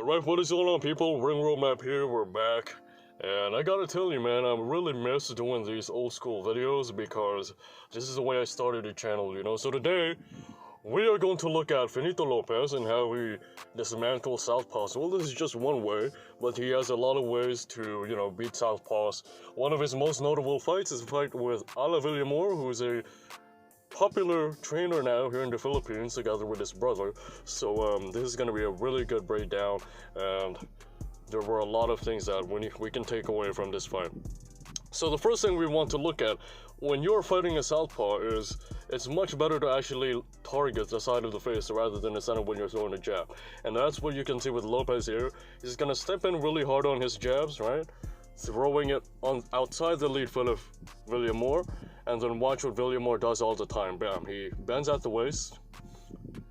Right, what is going on, people? Ring Road Map here, we're back. And I gotta tell you, man, I really miss doing these old school videos because this is the way I started the channel, you know? So today, we are going to look at Finito Lopez and how he dismantles southpaws. Well, this is just one way, but he has a lot of ways to, you know, beat southpaws. One of his most notable fights is a fight with Villamor, who's a popular trainer now here in the Philippines, together with his brother. So this is going to be a really good breakdown, and there were a lot of things that we can take away from this fight. So the first thing we want to look at when you're fighting a southpaw is it's much better to actually target the side of the face rather than the center when you're throwing a jab. And that's what you can see with Lopez here. He's going to step in really hard on his jabs, right? Throwing it on outside the lead foot of Villamor, and then watch what Villamor does all the time. Bam, he bends at the waist.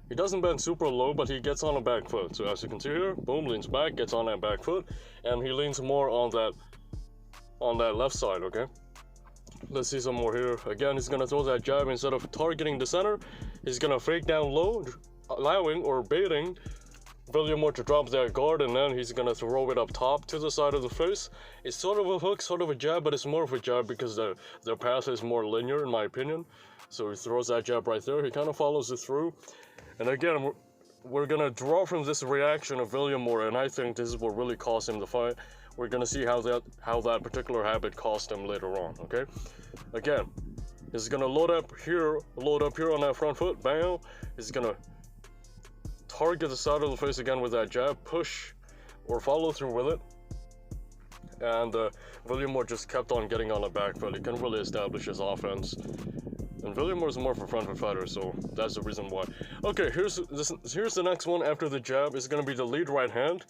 He doesn't bend super low, but he gets on a back foot. So as you can see here, boom, leans back, gets on that back foot, and he leans more on that left side, okay? Let's see some more here. Again, he's gonna throw that jab. Instead of targeting the center, he's gonna fake down low, allowing or baiting Villamor to drop that guard, and then he's gonna throw it up top to the side of the face. It's sort of a hook, sort of a jab, but it's more of a jab because the path is more linear, in my opinion. So he throws that jab right there. He kind of follows it through. And again, we're gonna draw from this reaction of Villamor, and I think this is what really cost him the fight. We're gonna see how that particular habit cost him later on, okay? Again, he's gonna load up here on that front foot, bam. He's gonna target the side of the face again with that jab, push or follow through with it. And Villamor just kept on getting on the back foot. He can really establish his offense. And Villamor is more of a front foot fighter, so that's the reason why. Okay, here's the next one after the jab. It's gonna be the lead right hand.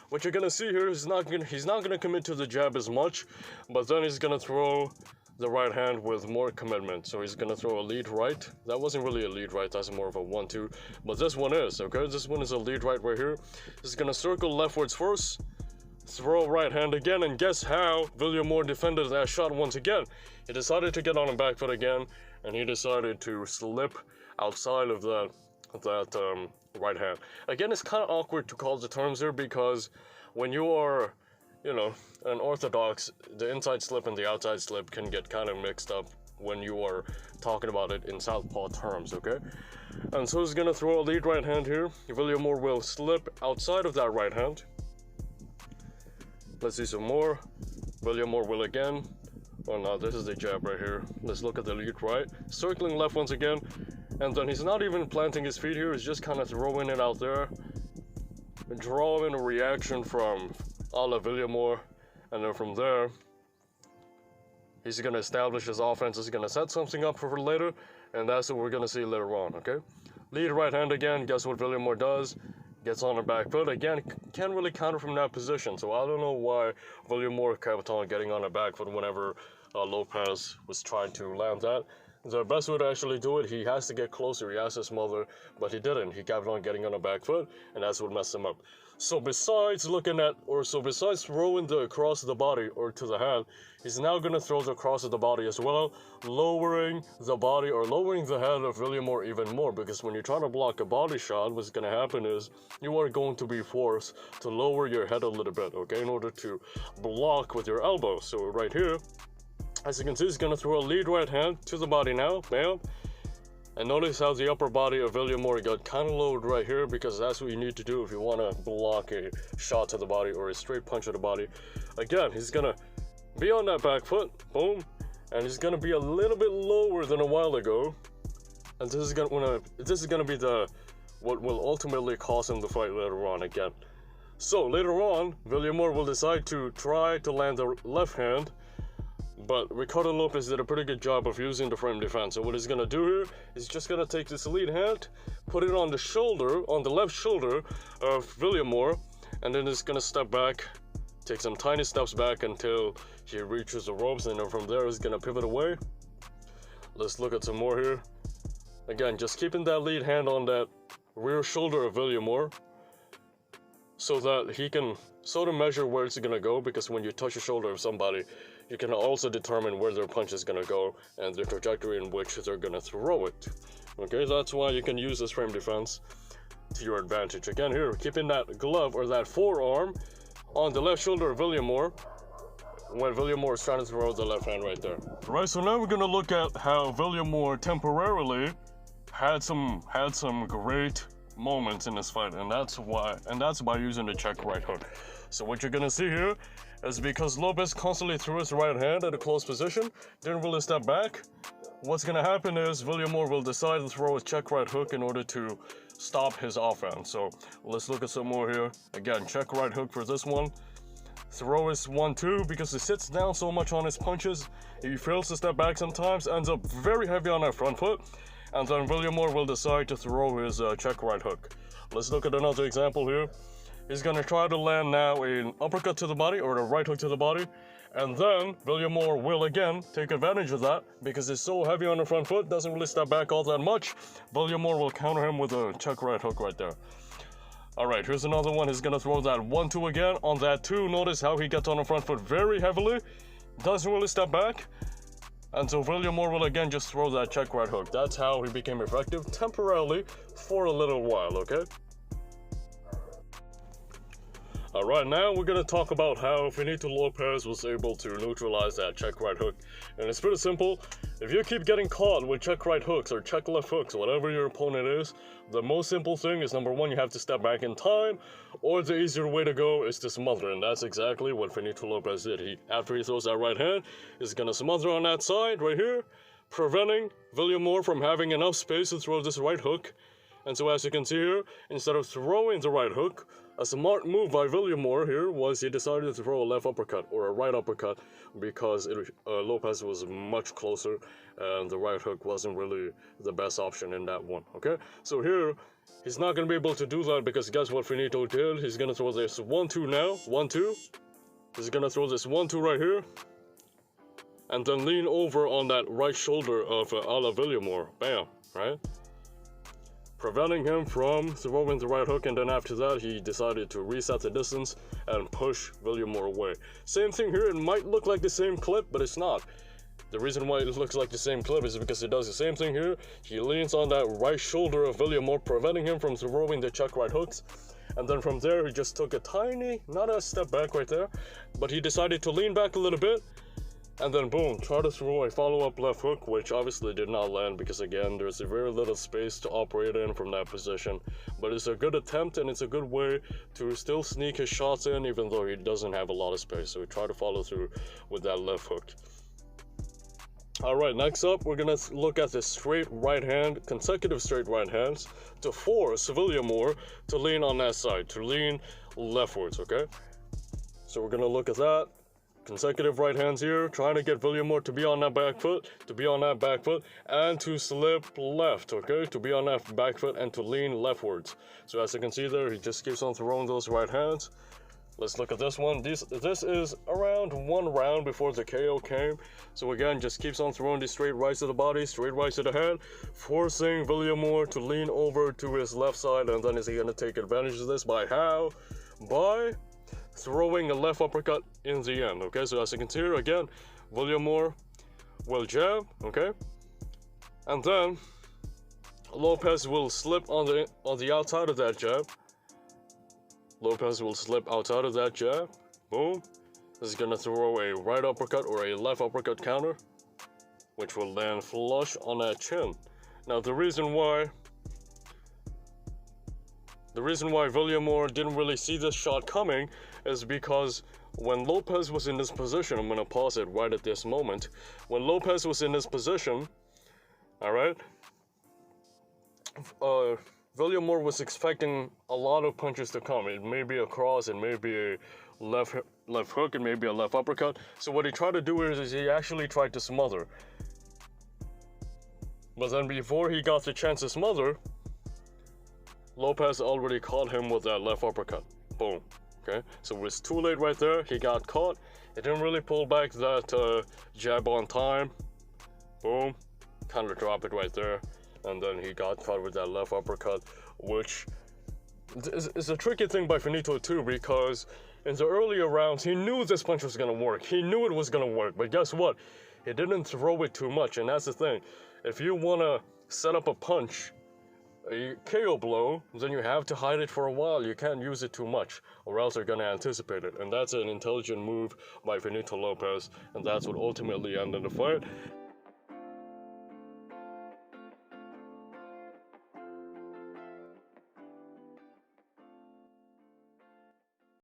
What you're gonna see here is he's not gonna commit to the jab as much, but then he's gonna throw the right hand with more commitment. So he's gonna throw a lead right. That wasn't really a lead right, that's more of a 1-2. But this one is, okay? This one is a lead right here. He's gonna circle leftwards first, throw right hand again, and guess how Villamor defended that shot once again? He decided to get on the back foot again, and he decided to slip outside of that right hand. Again, it's kind of awkward to call the terms here because when you are, you know, an orthodox, the inside slip and the outside slip can get kind of mixed up when you are talking about it in southpaw terms, okay? And so he's gonna throw a lead right hand here. Villamor will slip outside of that right hand. Let's see some more. Villamor will again. Oh no, this is the jab right here. Let's look at the lead right. Circling left once again. And then he's not even planting his feet here. He's just kind of throwing it out there. Drawing a reaction from Villamor. And then from there, he's going to establish his offense. He's going to set something up for later. And that's what we're going to see later on, okay? Lead right hand again. Guess what Villamor does? Gets on the back foot. Again, can't really counter from that position. So I don't know why Villamor kept on getting on the back foot whenever Lopez was trying to land that. The best way to actually do it, he has to get closer, he has to smother, but he didn't. He kept on getting on the back foot, and that's what messed him up. So besides throwing the across the body or to the hand, he's now going to throw the cross of the body as well, lowering the body or lowering the head of Villamor even more, because when you're trying to block a body shot, what's going to happen is you are going to be forced to lower your head a little bit, okay, in order to block with your elbow. So right here, as you can see, he's going to throw a lead right hand to the body now, bam. And notice how the upper body of Villamor got kind of lowered right here, because that's what you need to do if you want to block a shot to the body or a straight punch to the body. Again, he's going to be on that back foot, boom, and he's going to be a little bit lower than a while ago. And this is going to be what will ultimately cost him the fight later on again. So later on, Villamor will decide to try to land the left hand, but Ricardo Lopez did a pretty good job of using the frame defense. So what he's going to do here is just going to take this lead hand, put it on the shoulder, on the left shoulder of Villamor, and then he's going to step back, take some tiny steps back until he reaches the ropes, and then from there he's going to pivot away. Let's look at some more here. Again, just keeping that lead hand on that rear shoulder of Villamor so that he can sort of measure where it's going to go, because when you touch the shoulder of somebody, you can also determine where their punch is going to go and the trajectory in which they're going to throw it. Okay, that's why you can use this frame defense to your advantage. Again here, keeping that glove or that forearm on the left shoulder of Villamor when Villamor is trying to throw the left hand right there. Right, so now we're gonna look at how Villamor temporarily had some great moments in this fight, and that's by using the check right hook. So what you're gonna see here is because Lopez constantly threw his right hand at a close position, didn't really step back. What's gonna happen is Villamor will decide to throw a check right hook in order to stop his offense. So let's look at some more here. Again, check right hook for this one. Throw is 1-2 because he sits down so much on his punches. He fails to step back sometimes, ends up very heavy on that front foot, and then Villamor will decide to throw his check right hook. Let's look at another example here. He's gonna try to land now an uppercut to the body or a right hook to the body, and then Villamor will again take advantage of that because he's so heavy on the front foot, doesn't really step back all that much. Villamor will counter him with a check right hook right there. Alright, here's another one. He's gonna throw that 1-2 again. On that 2, notice how he gets on the front foot very heavily, doesn't really step back, and so Villamor will again just throw that check right hook. That's how he became effective temporarily for a little while, okay? Alright, now we're gonna talk about how Finito Lopez was able to neutralize that check right hook. And it's pretty simple. If you keep getting caught with check right hooks or check left hooks, whatever your opponent is, the most simple thing is number one, you have to step back in time, or the easier way to go is to smother. And that's exactly what Finito Lopez did. After he throws that right hand, he's gonna smother on that side right here, preventing Villamor from having enough space to throw this right hook. And so as you can see here, instead of throwing the right hook, a smart move by Villamor here was he decided to throw a left uppercut or a right uppercut because Lopez was much closer and the right hook wasn't really the best option in that one, okay? So here, he's not going to be able to do that because guess what Finito did? He's going to throw this 1-2 now, 1-2. He's going to throw this 1-2 right here and then lean over on that right shoulder of Villamor, bam, right? Preventing him from throwing the right hook, and then after that he decided to reset the distance and push Villamor away. Same thing here, it might look like the same clip, but it's not. The reason why it looks like the same clip is because it does the same thing here. He leans on that right shoulder of Villamor, preventing him from throwing the check right hooks. And then from there he just took a tiny, not a step back right there, but he decided to lean back a little bit. And then boom, try to throw a follow-up left hook, which obviously did not land because again, there's a very little space to operate in from that position. But it's a good attempt and it's a good way to still sneak his shots in even though he doesn't have a lot of space. So we try to follow through with that left hook. Alright, next up, we're gonna look at the straight right hand, consecutive straight right hands to force Villamor to lean on that side, to lean leftwards, okay? So we're gonna look at that. Consecutive right hands here, trying to get Villamor to be on that back foot, and to slip left, okay? To be on that back foot and to lean leftwards. So as you can see there, he just keeps on throwing those right hands. Let's look at this one. This is around 1 round before the KO came. So again, just keeps on throwing these straight rights to the body, straight rights to the head, forcing Villamor to lean over to his left side, and then is he gonna take advantage of this by how? By throwing a left uppercut in the end, okay? So as you can see here, again, Villamor will jab, okay? And then Lopez will slip on the outside of that jab. Lopez will slip outside of that jab. Boom. This is gonna throw a right uppercut or a left uppercut counter, which will land flush on that chin. Now the reason why Villamor didn't really see this shot coming is because when Lopez was in this position, I'm going to pause it right at this moment. When Lopez was in this position, alright, Villamor was expecting a lot of punches to come. It may be a cross, it may be a left hook, it may be a left uppercut. So what he tried to do is he actually tried to smother. But then before he got the chance to smother, Lopez already caught him with that left uppercut. Boom. Okay, so it was too late right there. He got caught. He didn't really pull back that jab on time. Boom. Kind of drop it right there. And then he got caught with that left uppercut, which is a tricky thing by Finito too, because in the earlier rounds, he knew this punch was going to work. He knew it was going to work, but guess what? He didn't throw it too much, and that's the thing. If you want to set up a punch a KO blow, then you have to hide it for a while. You can't use it too much, or else they're gonna anticipate it. And that's an intelligent move by Finito Lopez, and that's what ultimately ended the fight.